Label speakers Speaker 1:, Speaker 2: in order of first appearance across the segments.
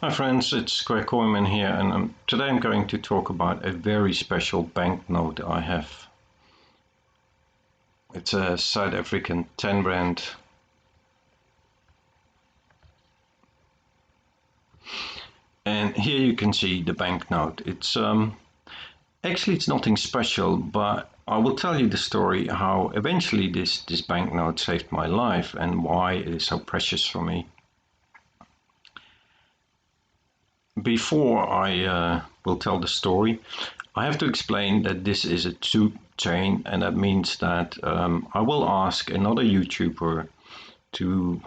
Speaker 1: Hi friends, it's Greg Koyman here, and today I'm going to talk about a very special banknote I have. It's a South African 10 rand, and here you can see the banknote. It's actually it's nothing special, but I will tell you the story how eventually this banknote saved my life and why it is so precious for me. Before I will tell the story, I have to explain that this is a tube chain, and that means that I will ask another YouTuber to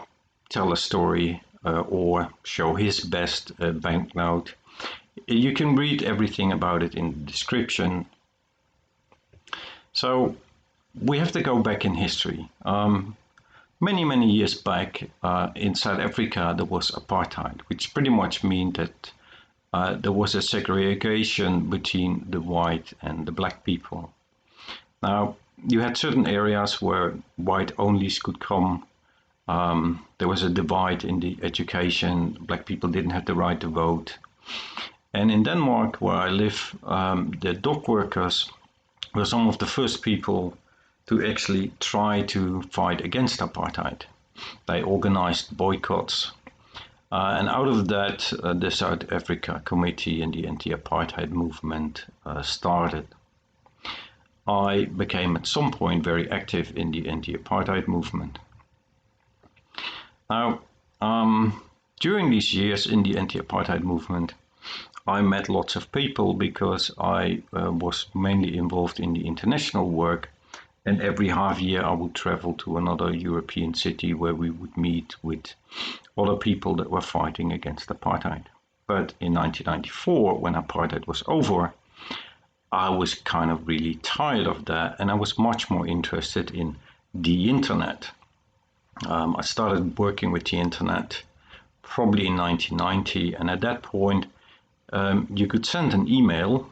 Speaker 1: tell a story or show his best banknote. You can read everything about it in the description. So we have to go back in history. Many years back in South Africa, there was apartheid, which pretty much means that there was a segregation between the white and the black people. Now, you had certain areas where white onlys could come. There was a divide in the education. Black people didn't have the right to vote. And in Denmark, where I live, the dock workers were some of the first people to actually try to fight against apartheid. They organized boycotts. And out of that, the South Africa Committee and the anti-apartheid movement started. I became at some point very active in the anti-apartheid movement. Now, during these years in the anti-apartheid movement, I met lots of people because I was mainly involved in the international work, and every half year I would travel to another European city where we would meet with other people that were fighting against apartheid. But in 1994, when apartheid was over, I was kind of really tired of that, and I was much more interested in the internet. I started working with the internet probably in 1990, and at that point you could send an email,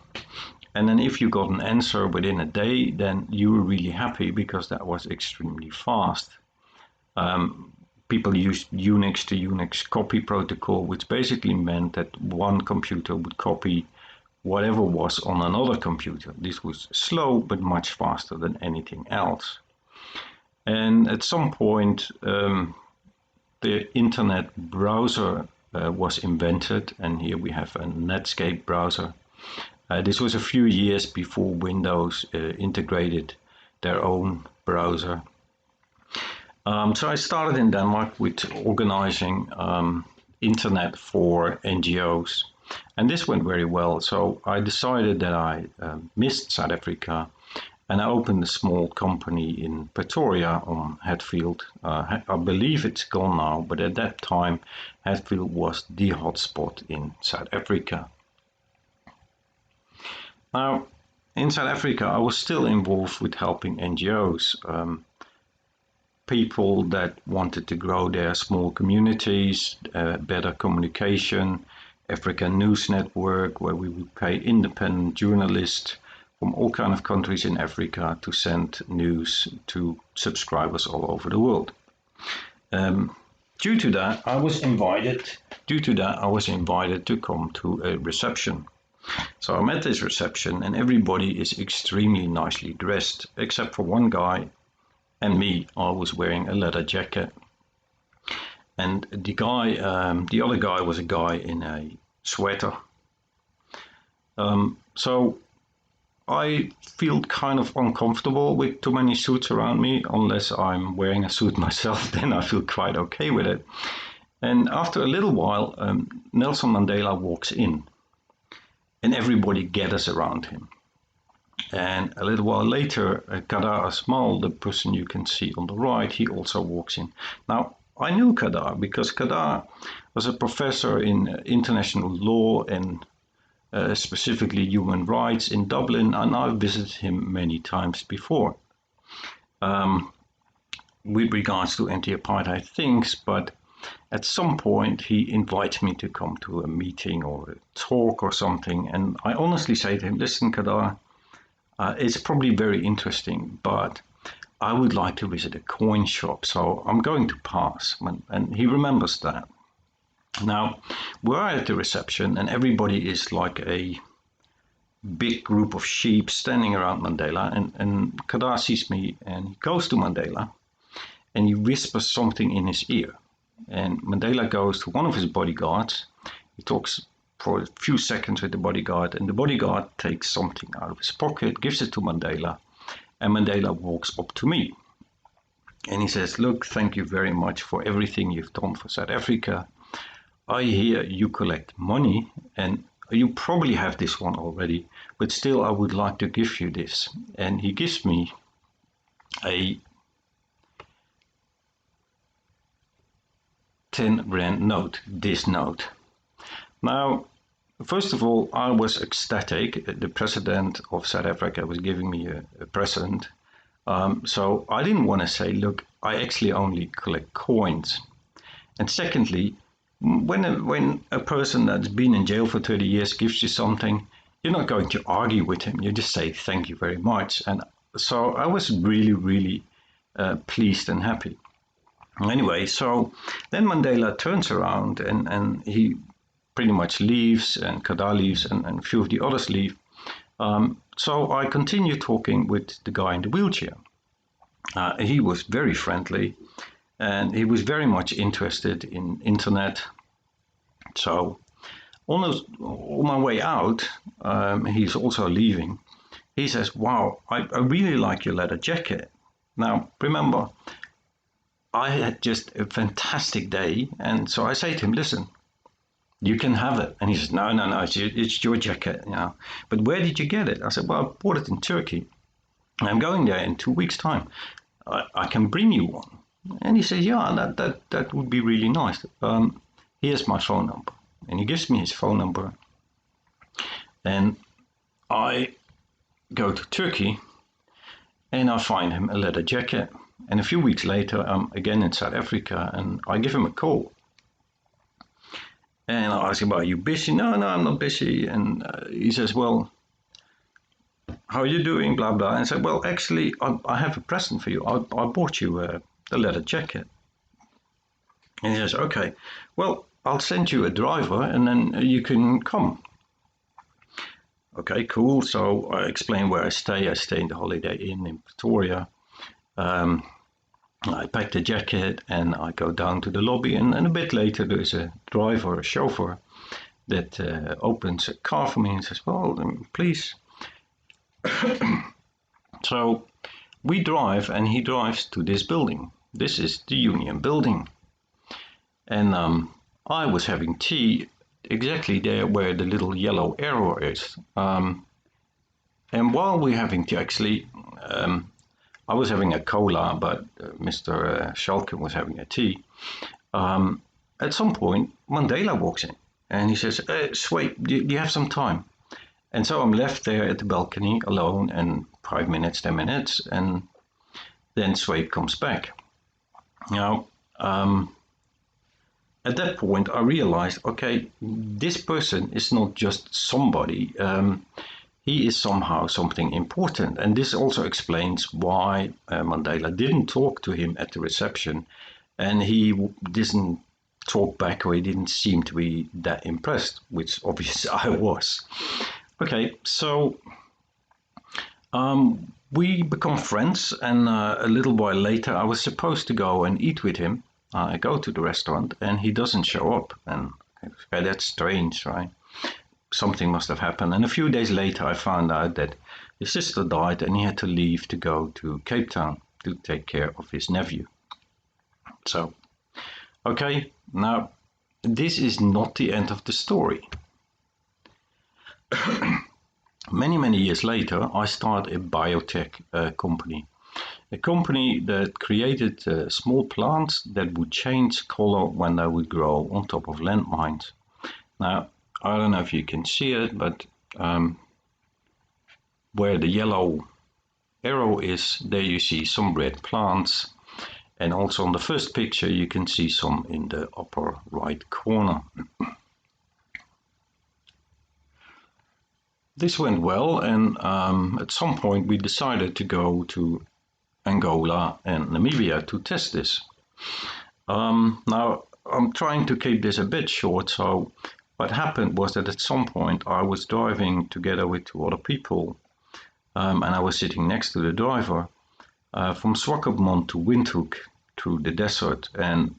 Speaker 1: and then if you got an answer within a day, then you were really happy because that was extremely fast. People used Unix to Unix copy protocol, which basically meant that one computer would copy whatever was on another computer. This was slow, but much faster than anything else. And at some point, the internet browser was invented, and here we have a Netscape browser. This was a few years before Windows integrated their own browser. So I started in Denmark with organizing internet for NGOs, and this went very well. So I decided that I missed South Africa, and I opened a small company in Pretoria on Hatfield. I believe it's gone now, but at that time, Hatfield was the hotspot in South Africa. Now, in South Africa, I was still involved with helping NGOs, people that wanted to grow their small communities, better communication, African News Network, where we would pay independent journalists from all kinds of countries in Africa to send news to subscribers all over the world. Due to that, I was invited to come to a reception. So I'm at this reception, and everybody is extremely nicely dressed, except for one guy and me. I was wearing a leather jacket, and the other guy was a guy in a sweater. So I feel kind of uncomfortable with too many suits around me. Unless I'm wearing a suit myself, then I feel quite okay with it. And after a little while, Nelson Mandela walks in, and everybody gathers around him. And a little while later, Kadar Asmal, the person you can see on the right, he also walks in. Now, I knew Kadar because Kadar was a professor in international law and specifically human rights in Dublin, and I visited him many times before with regards to anti-apartheid things, but at some point he invites me to come to a meeting or a talk or something, and I honestly say to him, listen, Kadar, it's probably very interesting, but I would like to visit a coin shop, so I'm going to pass. And he remembers that. Now, we're at the reception and everybody is like a big group of sheep standing around Mandela, and Kadar sees me and he goes to Mandela and he whispers something in his ear. And Mandela goes to one of his bodyguards. He talks for a few seconds with the bodyguard, and the bodyguard takes something out of his pocket, gives it to Mandela, and Mandela walks up to me. And he says, "Look, thank you very much for everything you've done for South Africa. I hear you collect money, and you probably have this one already, but still I would like to give you this." And he gives me a 10 rand note, this note. Now, first of all, I was ecstatic. The president of South Africa was giving me a present. So I didn't want to say, look, I actually only collect coins. And secondly, when a person that's been in jail for 30 years gives you something, you're not going to argue with him. You just say, thank you very much. And so I was really, really pleased and happy. Anyway, so then Mandela turns around and he pretty much leaves, and Kadar leaves, and a few of the others leave. So I continue talking with the guy in the wheelchair. He was very friendly, and he was very much interested in internet. So on my way out, he's also leaving. He says, "Wow, I really like your leather jacket." Now, remember, I had just a fantastic day, and so I say to him, "Listen, you can have it." And he says, no, it's your jacket, you know. "But where did you get it?" I said, "Well, I bought it in Turkey. I'm going there in 2 weeks' time. I can bring you one." And he says, "Yeah, that would be really nice. Here's my phone number." And he gives me his phone number. And I go to Turkey and I find him a leather jacket. And a few weeks later, I'm again in South Africa and I give him a call. And I ask him, "Are you busy?" No, I'm not busy. And he says, "Well, how are you doing?" Blah, blah. And I said, "Well, actually, I have a present for you. I bought you a leather jacket." And he says, "Okay, well, I'll send you a driver and then you can come." Okay, cool. So I explain where I stay. I stay in the Holiday Inn in Pretoria. I pack the jacket and I go down to the lobby, and a bit later there's a driver, a chauffeur, that opens a car for me and says, "Well, please." So we drive and he drives to this building. This is the Union Building. And I was having tea exactly there where the little yellow arrow is. And while we're having tea, actually, I was having a cola, but Mr. Schalke was having a tea. At some point, Mandela walks in and he says, "Sway, do you have some time?" And so I'm left there at the balcony alone, and 5 minutes, 10 minutes, and then Sway comes back. Now, at that point, I realized, okay, this person is not just somebody. He is somehow something important. And this also explains why Mandela didn't talk to him at the reception, and he didn't talk back, or he didn't seem to be that impressed, which obviously I was. Okay, so we become friends, and a little while later I was supposed to go and eat with him. I go to the restaurant and he doesn't show up, and okay, that's strange, right? Something must have happened. And a few days later I found out that his sister died and he had to leave to go to Cape Town to take care of his nephew. So, okay, now this is not the end of the story. Many years later, I started a biotech company. A company that created small plants that would change color when they would grow on top of landmines. Now, I don't know if you can see it, but where the yellow arrow is, there you see some red plants. And also on the first picture, you can see some in the upper right corner. This went well, and at some point we decided to go to Angola and Namibia to test this. Now, I'm trying to keep this a bit short, so what happened was that at some point I was driving together with two other people, and I was sitting next to the driver from Swakopmund to Windhoek through the desert, and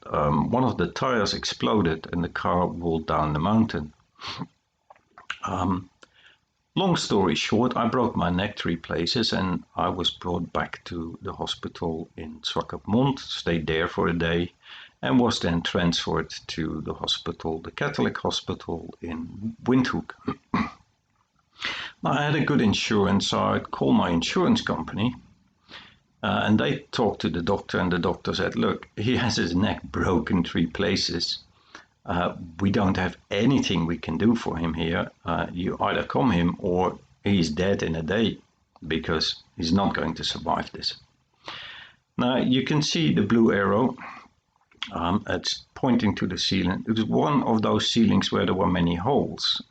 Speaker 1: one of the tires exploded and the car rolled down the mountain. Long story short, I broke my neck 3 places and I was brought back to the hospital in Swakopmund, stayed there for a day, and was then transferred to the hospital, the Catholic hospital in Windhoek. Now, I had a good insurance, so I'd call my insurance company, and they talked to the doctor, and the doctor said, look, he has his neck broken 3 places. We don't have anything we can do for him here. You either come him or he's dead in a day, because he's not going to survive this. Now you can see the blue arrow. It's pointing to the ceiling. It was one of those ceilings where there were many holes.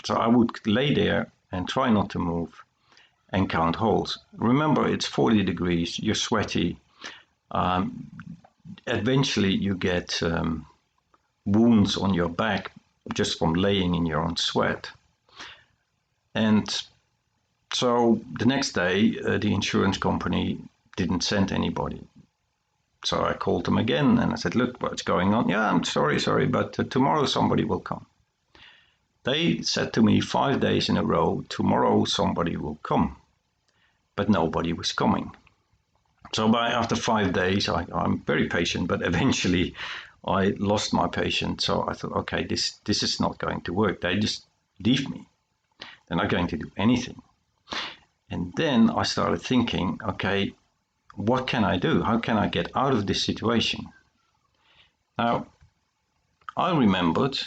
Speaker 1: So I would lay there and try not to move and count holes. Remember, it's 40 degrees, you're sweaty. Eventually you get wounds on your back just from laying in your own sweat. And so the next day, the insurance company didn't send anybody. So I called them again and I said, look, what's going on? Yeah, I'm sorry, but tomorrow somebody will come. They said to me 5 days in a row, tomorrow somebody will come. But nobody was coming. So after 5 days, I'm very patient, but eventually I lost my patience. So I thought, okay, this is not going to work. They just leave me. They're not going to do anything. And then I started thinking, okay, what can I do? How can I get out of this situation? Now, I remembered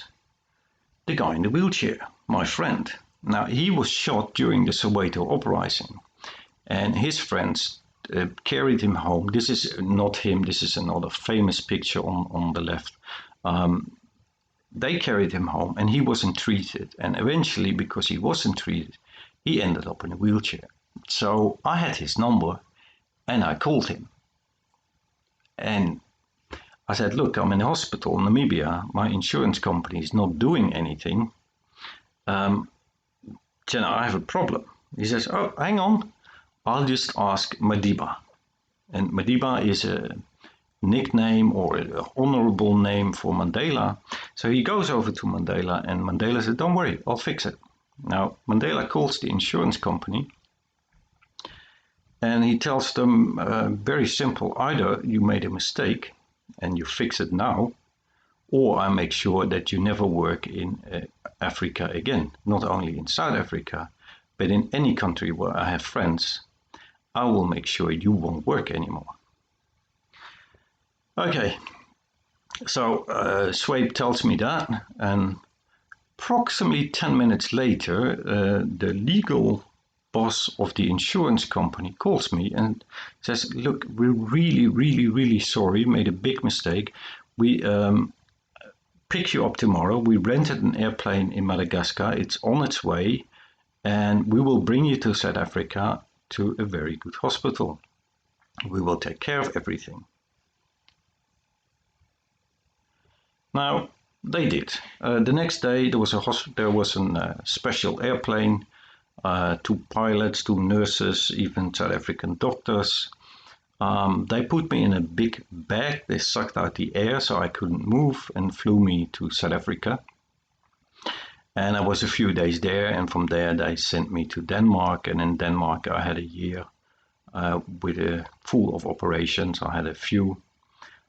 Speaker 1: the guy in the wheelchair, my friend. Now, he was shot during the Soweto uprising, and his friends carried him home. This is not him, this is another famous picture on the left. They carried him home and he wasn't treated. And eventually, because he wasn't treated, he ended up in a wheelchair. So I had his number and I called him. And I said, look, I'm in the hospital in Namibia. My insurance company is not doing anything. I have a problem. He says, oh, hang on. I'll just ask Madiba. And Madiba is a nickname or an honorable name for Mandela. So he goes over to Mandela and Mandela said, don't worry, I'll fix it. Now, Mandela calls the insurance company and he tells them very simple, either you made a mistake and you fix it now, or I make sure that you never work in Africa again, not only in South Africa, but in any country where I have friends. I will make sure you won't work anymore. Okay, so Swape tells me that, and approximately 10 minutes later, the legal boss of the insurance company calls me and says, look, we're really sorry, made a big mistake. We pick you up tomorrow. We rented an airplane in Madagascar. It's on its way, and we will bring you to South Africa to a very good hospital. We will take care of everything. Now, they did. The next day, there was a special airplane, 2 pilots, 2 nurses, even South African doctors. They put me in a big bag. They sucked out the air so I couldn't move and flew me to South Africa. And I was a few days there, and from there they sent me to Denmark. And in Denmark I had a year with full of operations. I had a few.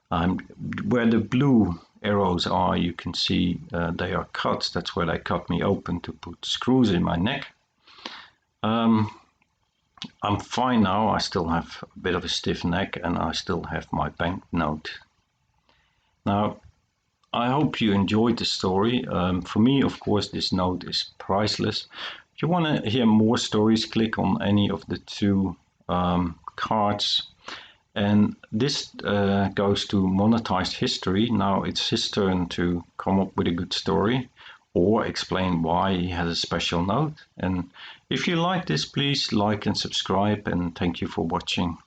Speaker 1: Where the blue arrows are, you can see they are cuts. That's where they cut me open to put screws in my neck. I'm fine now. I still have a bit of a stiff neck and I still have my banknote. Now, I hope you enjoyed the story. For me, of course, this note is priceless. If you want to hear more stories, click on any of the 2 cards. And this goes to Monetized History. Now it's his turn to come up with a good story or explain why he has a special note. And if you like this, please like and subscribe, and thank you for watching.